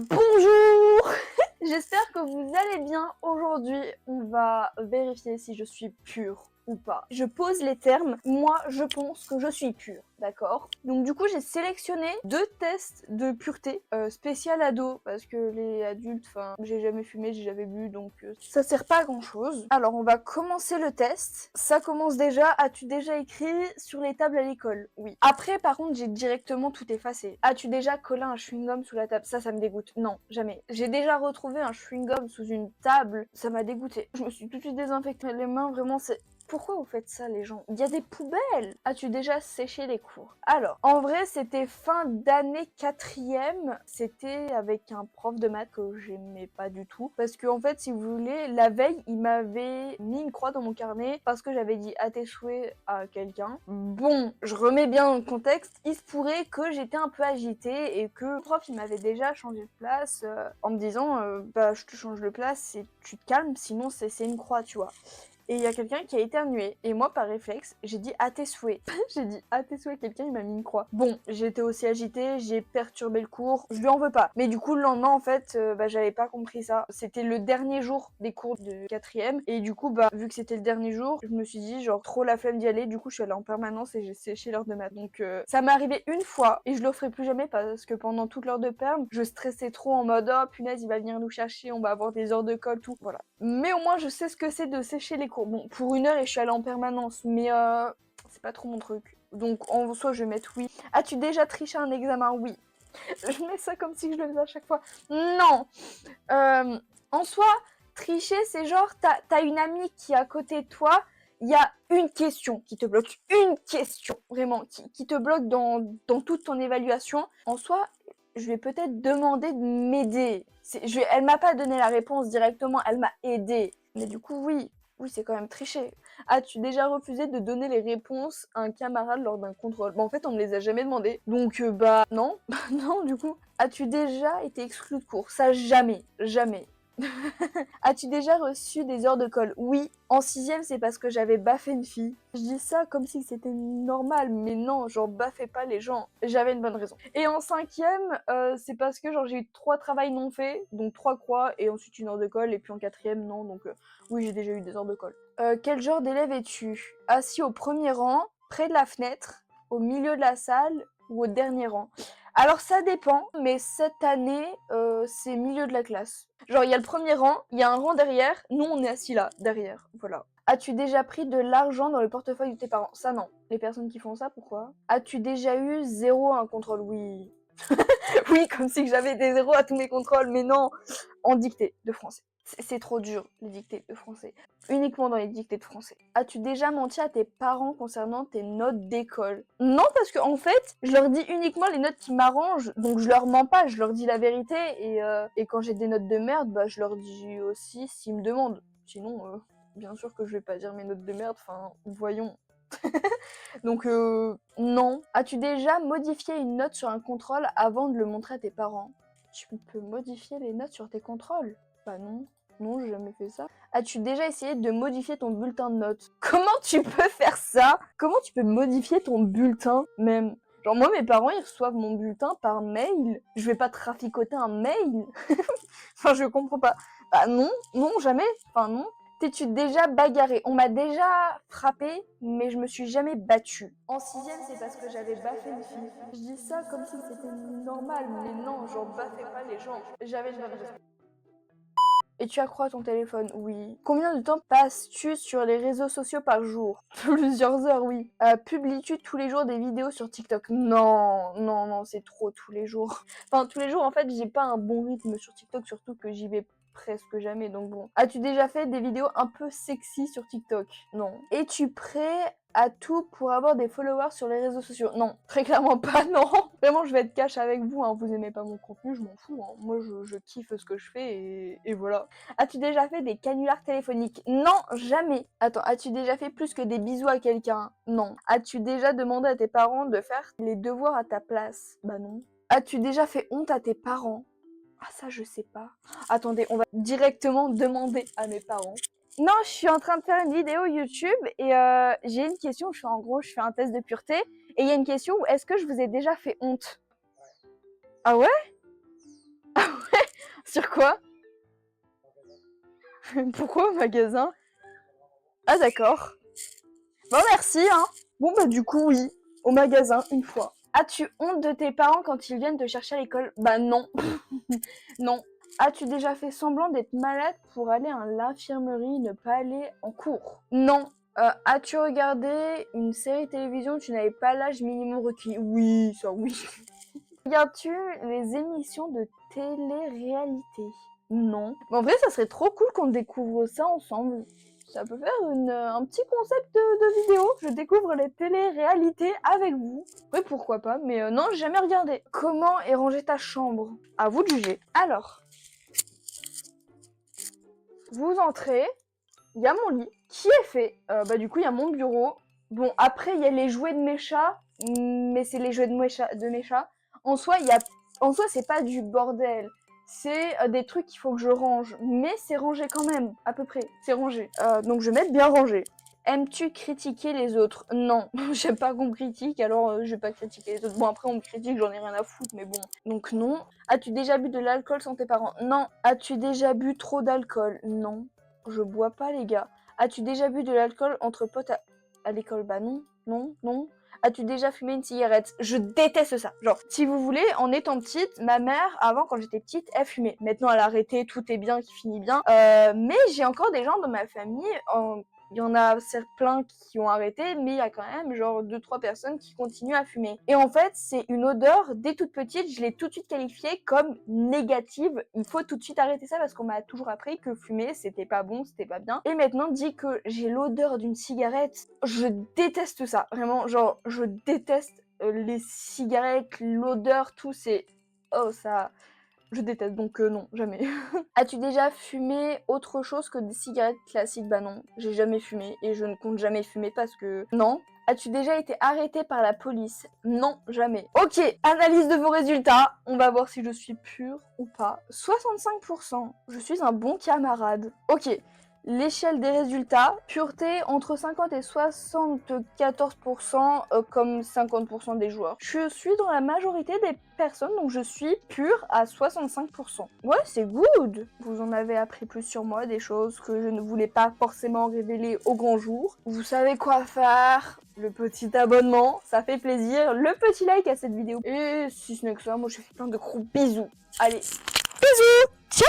Bonjour. J'espère que vous allez bien. Aujourd'hui, on va vérifier si je suis pure ou pas. Je pose les termes. Moi, je pense que je suis pure, d'accord? Donc du coup, j'ai sélectionné 2 tests de pureté spécial ado parce que les adultes, enfin, j'ai jamais fumé, j'ai jamais bu, donc ça sert pas à grand chose. Alors, on va commencer le test. Ça commence déjà. As-tu déjà écrit sur les tables à l'école? Oui. Après, par contre, j'ai directement tout effacé. As-tu déjà collé un chewing-gum sous la table? Ça me dégoûte. Non, jamais. J'ai déjà retrouvé un chewing-gum sous une table. Ça m'a dégoûté. Je me suis tout de suite désinfecté les mains. Vraiment, c'est... Pourquoi vous faites ça, les gens? Il y a des poubelles. As-tu déjà séché les cours? Alors, en vrai, c'était fin d'année 4e. C'était avec un prof de maths que j'aimais pas du tout. Parce que, en fait, si vous voulez, la veille, il m'avait mis une croix dans mon carnet parce que j'avais dit à tes souhaits à quelqu'un. Bon, je remets bien dans le contexte. Il se pourrait que j'étais un peu agitée et que le prof, il m'avait déjà changé de place en me disant bah, je te change de place et tu te calmes, sinon c'est une croix, tu vois. Et il y a quelqu'un qui a éternué. Et moi, par réflexe, j'ai dit à tes souhaits. J'ai dit à tes souhaits, quelqu'un il m'a mis une croix. Bon, j'étais aussi agitée, j'ai perturbé le cours, je lui en veux pas. Mais du coup, le lendemain, en fait, bah, j'avais pas compris ça. C'était le dernier jour des cours de 4e. Et du coup, bah, vu que c'était le dernier jour, je me suis dit, genre, trop la flemme d'y aller. Du coup, je suis allée en permanence et j'ai séché l'heure de maths. Donc, ça m'est arrivé une fois et je le ferai plus jamais parce que pendant toute l'heure de perm, je stressais trop en mode, oh punaise, il va venir nous chercher, on va avoir des heures de colle, tout. Voilà. Mais au moins, je sais ce que c'est de sécher les cours. Bon, pour 1 heure et je suis allée en permanence, mais c'est pas trop mon truc. Donc en soi, je vais mettre oui. As-tu déjà triché un examen? Oui. Je mets ça comme si je le faisais à chaque fois. Non. En soi, tricher, c'est genre, t'as une amie qui est à côté de toi, il y a une question qui te bloque. Une question, vraiment, qui te bloque dans toute ton évaluation. En soi, je vais peut-être demander de m'aider. Elle m'a pas donné la réponse directement, elle m'a aidé. Mais du coup, oui, c'est quand même tricher. As-tu déjà refusé de donner les réponses à un camarade lors d'un contrôle? Bah en fait, on me les a jamais demandé. Donc bah non, non du coup. As-tu déjà été exclu de cours? Ça jamais, jamais. As-tu déjà reçu des heures de colle? Oui. En 6e, c'est parce que j'avais baffé une fille. Je dis ça comme si c'était normal, mais non, genre baffez pas les gens. J'avais une bonne raison. Et en 5e, c'est parce que genre j'ai eu 3 travails non faits, donc 3 croix, et ensuite une heure de colle, et puis en 4e, non, donc oui, j'ai déjà eu des heures de colle. Quel genre d'élève es-tu? Assis au premier rang, près de la fenêtre, au milieu de la salle, ou au dernier rang? Alors ça dépend, mais cette année, c'est milieu de la classe. Genre il y a le premier rang, il y a un rang derrière, nous on est assis là, derrière, voilà. As-tu déjà pris de l'argent dans le portefeuille de tes parents? Ça non. Les personnes qui font ça, pourquoi? As-tu déjà eu 0 à un contrôle? Oui. Oui, comme si j'avais des 0 à tous mes contrôles, mais non. En dictée de français. C'est trop dur, les dictées de français. Uniquement dans les dictées de français. As-tu déjà menti à tes parents concernant tes notes d'école? Non, parce que en fait, je leur dis uniquement les notes qui m'arrangent, donc je leur mens pas, je leur dis la vérité, et quand j'ai des notes de merde, bah je leur dis aussi s'ils me demandent. Sinon, bien sûr que je vais pas dire mes notes de merde, enfin, voyons. Donc non. As-tu déjà modifié une note sur un contrôle avant de le montrer à tes parents? Tu peux modifier les notes sur tes contrôles? Bah non. Non, j'ai jamais fait ça. As-tu déjà essayé de modifier ton bulletin de notes? Comment tu peux faire ça? Comment tu peux modifier ton bulletin même? Genre moi mes parents ils reçoivent mon bulletin par mail. Je vais pas traficoter un mail. Enfin je comprends pas. Bah non, non jamais. Enfin non. T'es-tu déjà bagarré? On m'a déjà frappé, mais je me suis jamais battue. En 6e, c'est parce que j'avais baffé une fille. Je dis ça comme si c'était normal, mais non, genre baffez pas les gens. J'avais une bonne raison. Et tu accrois ton téléphone? Oui. Combien de temps passes-tu sur les réseaux sociaux par jour? Plusieurs heures, oui. Publies-tu tous les jours des vidéos sur TikTok? Non, non, non, c'est trop tous les jours. Enfin, tous les jours, en fait, j'ai pas un bon rythme sur TikTok, surtout que j'y vais presque jamais, donc bon. As-tu déjà fait des vidéos un peu sexy sur TikTok? Non. Es-tu prêt à tout pour avoir des followers sur les réseaux sociaux? Non, très clairement pas, non. Vraiment, je vais être cash avec vous, hein. Vous aimez pas mon contenu, je m'en fous, hein. Moi, je kiffe ce que je fais et voilà. As-tu déjà fait des canulars téléphoniques? Non, jamais. Attends, as-tu déjà fait plus que des bisous à quelqu'un? Non. As-tu déjà demandé à tes parents de faire les devoirs à ta place? Bah non. As-tu déjà fait honte à tes parents? Ah ça, je sais pas. Attendez, on va directement demander à mes parents. Non, je suis en train de faire une vidéo YouTube et j'ai une question. Je fais un test de pureté et il y a une question où est-ce que je vous ai déjà fait honte? Ah ouais? Sur quoi? Pourquoi au magasin? Ah d'accord. Bon merci hein. Bon bah du coup oui, au magasin une fois. As-tu honte de tes parents quand ils viennent te chercher à l'école? Bah non. Non. As-tu déjà fait semblant d'être malade pour aller à l'infirmerie, ne pas aller en cours? Non. As-tu regardé une série télévision où tu n'avais pas l'âge minimum requis? Oui, ça oui. Regardes-tu les émissions de télé-réalité? Non. Mais en vrai, ça serait trop cool qu'on découvre ça ensemble. Ça peut faire un petit concept de vidéo. Je découvre les télé-réalités avec vous. Oui, pourquoi pas, mais non, j'ai jamais regardé. Comment est rangée ta chambre? À vous de juger. Alors, vous entrez, il y a mon lit qui est fait. Bah du coup, il y a mon bureau. Bon, après, il y a les jouets de mes chats, mais c'est les jouets de mes chats. En soi, en soi, c'est pas du bordel. C'est des trucs qu'il faut que je range, mais c'est rangé quand même, à peu près. C'est rangé. Donc je vais mettre bien rangé. Aimes-tu critiquer les autres? Non, j'aime pas qu'on me critique, alors je vais pas critiquer les autres. Bon, après, on me critique, j'en ai rien à foutre, mais bon. Donc non. As-tu déjà bu de l'alcool sans tes parents? Non. As-tu déjà bu trop d'alcool? Non. Je bois pas, les gars. As-tu déjà bu de l'alcool entre potes à l'école? Bah non, non, non. As-tu déjà fumé une cigarette? Je déteste ça. Genre, si vous voulez, en étant petite, ma mère, avant, quand j'étais petite, elle fumait. Maintenant, elle a arrêté, tout est bien, qui finit bien. Mais j'ai encore des gens dans ma famille, il y en a plein qui ont arrêté, mais il y a quand même genre 2-3 personnes qui continuent à fumer. Et en fait, c'est une odeur, dès toute petite, je l'ai tout de suite qualifiée comme négative. Il faut tout de suite arrêter ça parce qu'on m'a toujours appris que fumer, c'était pas bon, c'était pas bien. Et maintenant, dit que j'ai l'odeur d'une cigarette, je déteste ça. Vraiment, genre, je déteste les cigarettes, l'odeur, tout, c'est... Oh, ça... Je déteste, donc non, jamais. As-tu déjà fumé autre chose que des cigarettes classiques? Bah non, j'ai jamais fumé et je ne compte jamais fumer parce que non. As-tu déjà été arrêté par la police? Non, jamais. Ok, analyse de vos résultats. On va voir si je suis pure ou pas. 65%. Je suis un bon camarade. Ok. L'échelle des résultats, pureté entre 50 et 74%, comme 50% des joueurs. Je suis dans la majorité des personnes, donc je suis pure à 65%. Ouais, c'est good. Vous en avez appris plus sur moi, des choses que je ne voulais pas forcément révéler au grand jour. Vous savez quoi faire. Le petit abonnement, ça fait plaisir. Le petit like à cette vidéo. Et si ce n'est que ça, moi je fais plein de gros bisous. Allez, bisous. Ciao.